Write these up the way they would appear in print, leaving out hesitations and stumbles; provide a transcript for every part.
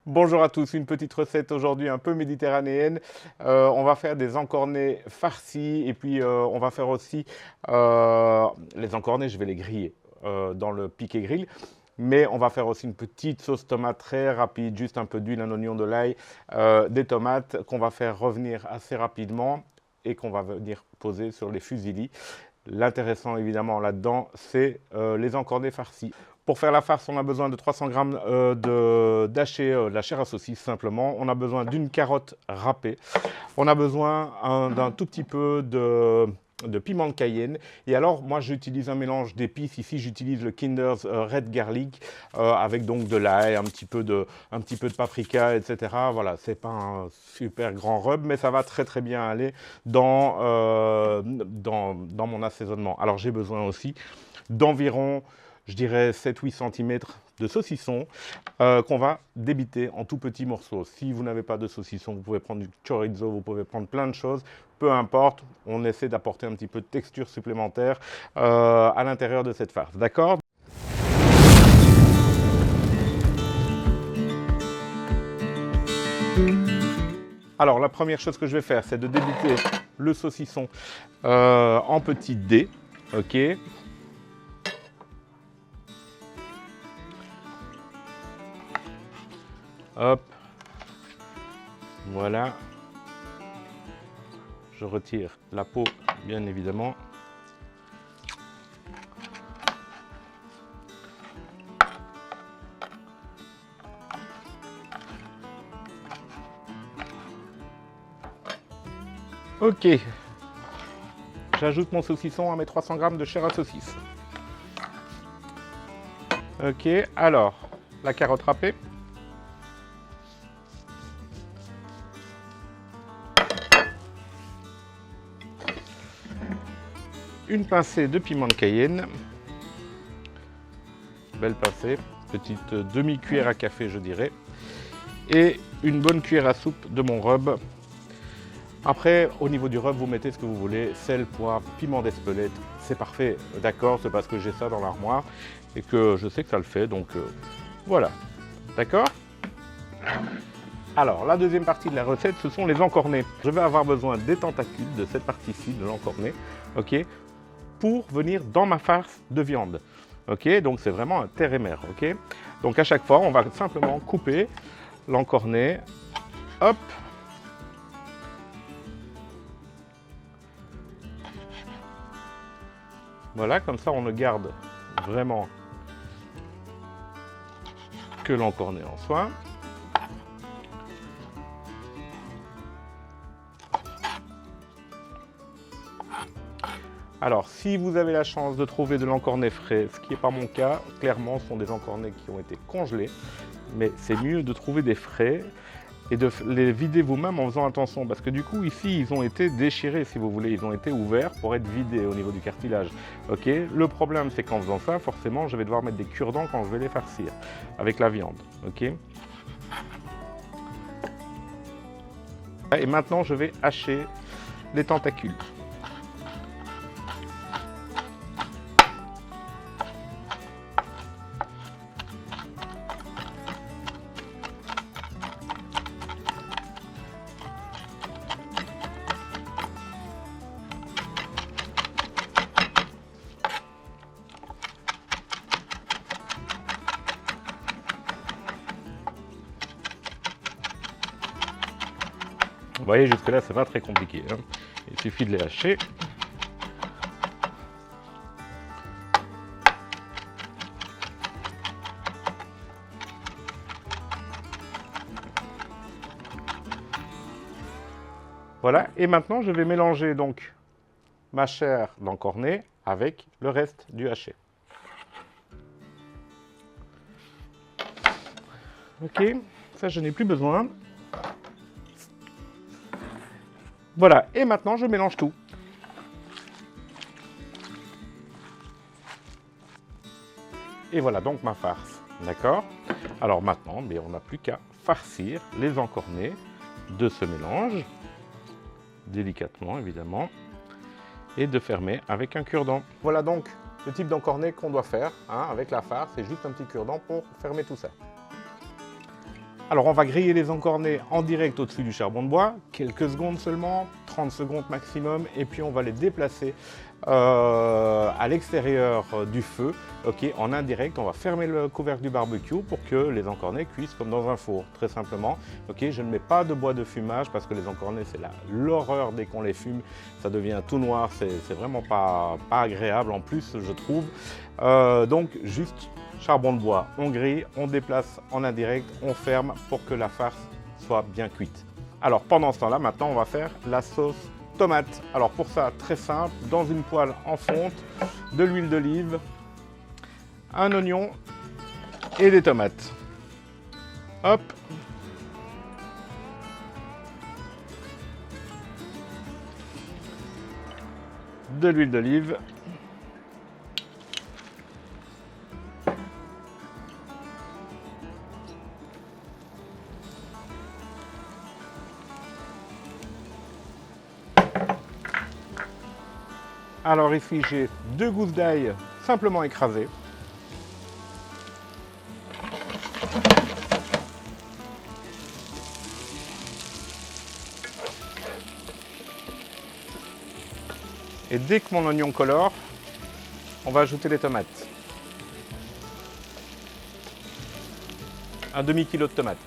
Bonjour à tous, une petite recette aujourd'hui un peu méditerranéenne. On va faire des encornets farcis et puis on va faire aussi les encornets, je vais les griller dans le piquet grill. Mais on va faire aussi une petite sauce tomate très rapide, juste un peu d'huile, un oignon, de l'ail, des tomates qu'on va faire revenir assez rapidement et qu'on va venir poser sur les fusillis. L'intéressant évidemment là-dedans, c'est les encornets farcis. Pour faire la farce, on a besoin de 300 g d'haché de la chair à saucisse simplement. On a besoin d'une carotte râpée. On a besoin d'un tout petit peu de piment de Cayenne. Et alors, moi, j'utilise un mélange d'épices. Ici, j'utilise le Kinder's Red Garlic avec donc de l'ail, un petit peu de paprika, etc. Voilà, c'est pas un super grand rub, mais ça va très très bien aller dans mon assaisonnement. Alors, j'ai besoin aussi d'environ, je dirais, 7-8 cm de saucisson qu'on va débiter en tout petits morceaux. Si vous n'avez pas de saucisson, vous pouvez prendre du chorizo, vous pouvez prendre plein de choses. Peu importe, on essaie d'apporter un petit peu de texture supplémentaire à l'intérieur de cette farce. D'accord ? Alors, la première chose que je vais faire, c'est de débiter le saucisson en petits dés. Ok ? Hop, voilà. Je retire la peau, bien évidemment. Ok. J'ajoute mon saucisson à mes 300 g de chair à saucisse. Ok, alors, la carotte râpée. Une pincée de piment de Cayenne, belle pincée, petite demi-cuillère à café je dirais, et une bonne cuillère à soupe de mon rub. Après, au niveau du rub, vous mettez ce que vous voulez, sel, poivre, piment d'Espelette, c'est parfait, d'accord, c'est parce que j'ai ça dans l'armoire et que je sais que ça le fait, donc voilà, d'accord. Alors, la deuxième partie de la recette, ce sont les encornets. Je vais avoir besoin des tentacules de cette partie-ci de l'encornet, ok, pour venir dans ma farce de viande. Ok, donc c'est vraiment un terre et mer. Ok, donc à chaque fois, on va simplement couper l'encornet. Hop. Voilà, comme ça, on ne garde vraiment que l'encornet en soi. Alors, si vous avez la chance de trouver de l'encornet frais, ce qui n'est pas mon cas, clairement, ce sont des encornets qui ont été congelés, mais c'est mieux de trouver des frais et de les vider vous-même en faisant attention, parce que du coup, ici, ils ont été déchirés, si vous voulez, ils ont été ouverts pour être vidés au niveau du cartilage. Ok. Le problème, c'est qu'en faisant ça, forcément, je vais devoir mettre des cure-dents quand je vais les farcir avec la viande. Ok. Et maintenant, je vais hacher les tentacules. Vous voyez, jusque-là, c'est pas très compliqué, hein. Il suffit de les hacher. Voilà, et maintenant, je vais mélanger donc ma chair d'encornet avec le reste du haché. Ok, ça, je n'ai plus besoin. Voilà, et maintenant je mélange tout. Et voilà donc ma farce, d'accord. Alors maintenant, mais on n'a plus qu'à farcir les encornets de ce mélange, délicatement évidemment, et de fermer avec un cure-dent. Voilà donc le type d'encornet qu'on doit faire, hein, avec la farce, c'est juste un petit cure-dent pour fermer tout ça. Alors on va griller les encornets en direct au-dessus du charbon de bois, quelques secondes seulement, 30 secondes maximum, et puis on va les déplacer à l'extérieur du feu, ok, en indirect. On va fermer le couvercle du barbecue pour que les encornets cuisent comme dans un four, très simplement. Ok, je ne mets pas de bois de fumage parce que les encornets c'est l'horreur dès qu'on les fume, ça devient tout noir, c'est vraiment pas agréable en plus je trouve. Donc juste charbon de bois, on grille, on déplace en indirect, on ferme pour que la farce soit bien cuite. Alors pendant ce temps-là, maintenant on va faire la sauce tomate. Alors pour ça, très simple, dans une poêle en fonte, de l'huile d'olive, un oignon et des tomates. Hop. De l'huile d'olive. Alors ici j'ai 2 gousses d'ail simplement écrasées. Et dès que mon oignon colore, on va ajouter les tomates. Un demi-kilo de tomates.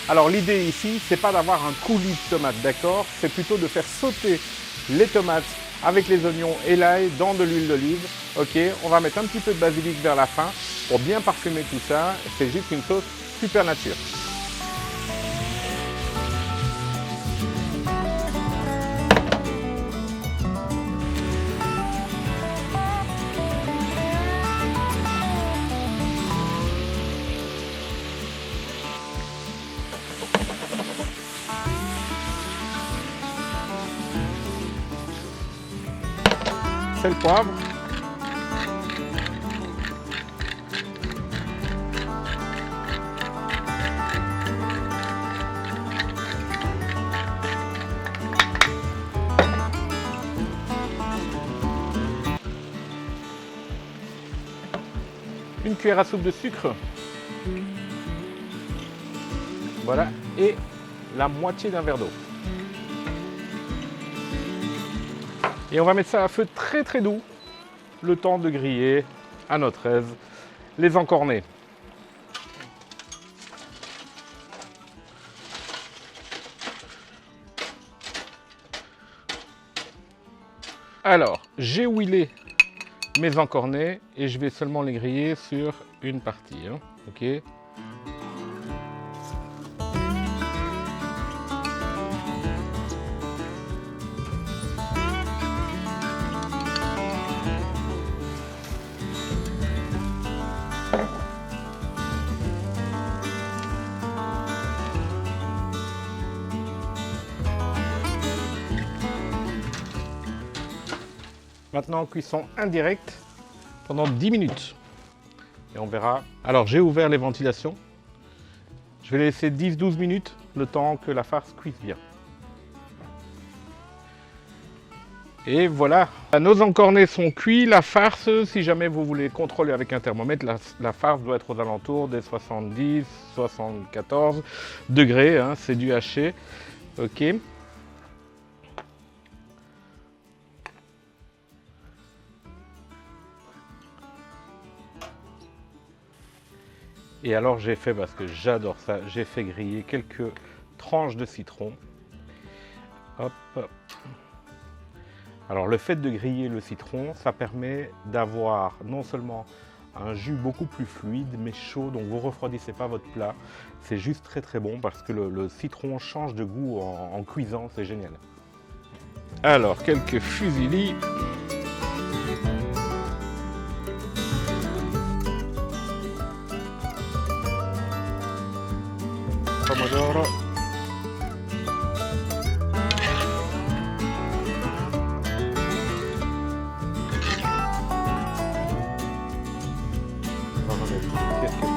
Alors l'idée ici, c'est pas d'avoir un coulis de tomates, d'accord? C'est plutôt de faire sauter les tomates avec les oignons et l'ail dans de l'huile d'olive. Ok, on va mettre un petit peu de basilic vers la fin pour bien parfumer tout ça. C'est juste une sauce super nature. Sel, poivre. Une cuillère à soupe de sucre. Voilà, et la moitié d'un verre d'eau. Et on va mettre ça à feu très très doux, le temps de griller à notre aise les encornets. Alors, j'ai huilé mes encornets et je vais seulement les griller sur une partie. Hein, ok. Maintenant, cuisson indirecte pendant 10 minutes. Et on verra. Alors, j'ai ouvert les ventilations. Je vais laisser 10-12 minutes, le temps que la farce cuise bien. Et voilà, nos encornets sont cuits. La farce, si jamais vous voulez contrôler avec un thermomètre, la farce doit être aux alentours des 70-74 degrés. Hein, c'est du haché. Ok. Et alors j'ai fait, parce que j'adore ça, j'ai fait griller quelques tranches de citron. Hop. Alors le fait de griller le citron, ça permet d'avoir non seulement un jus beaucoup plus fluide, mais chaud, donc vous ne refroidissez pas votre plat. C'est juste très très bon parce que le citron change de goût en cuisant, c'est génial. Alors, quelques fusillis. Pomodoro. On va remettre quelques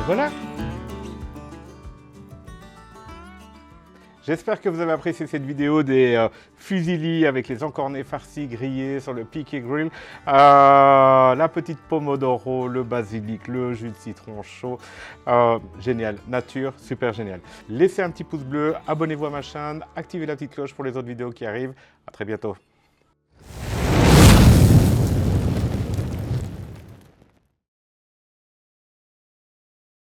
voilà. J'espère que vous avez apprécié cette vidéo des fusillis avec les encornets farcis grillés sur le piquet grill. La petite pomodoro, le basilic, le jus de citron chaud. Génial, nature, super génial. Laissez un petit pouce bleu, abonnez-vous à ma chaîne, activez la petite cloche pour les autres vidéos qui arrivent. À très bientôt.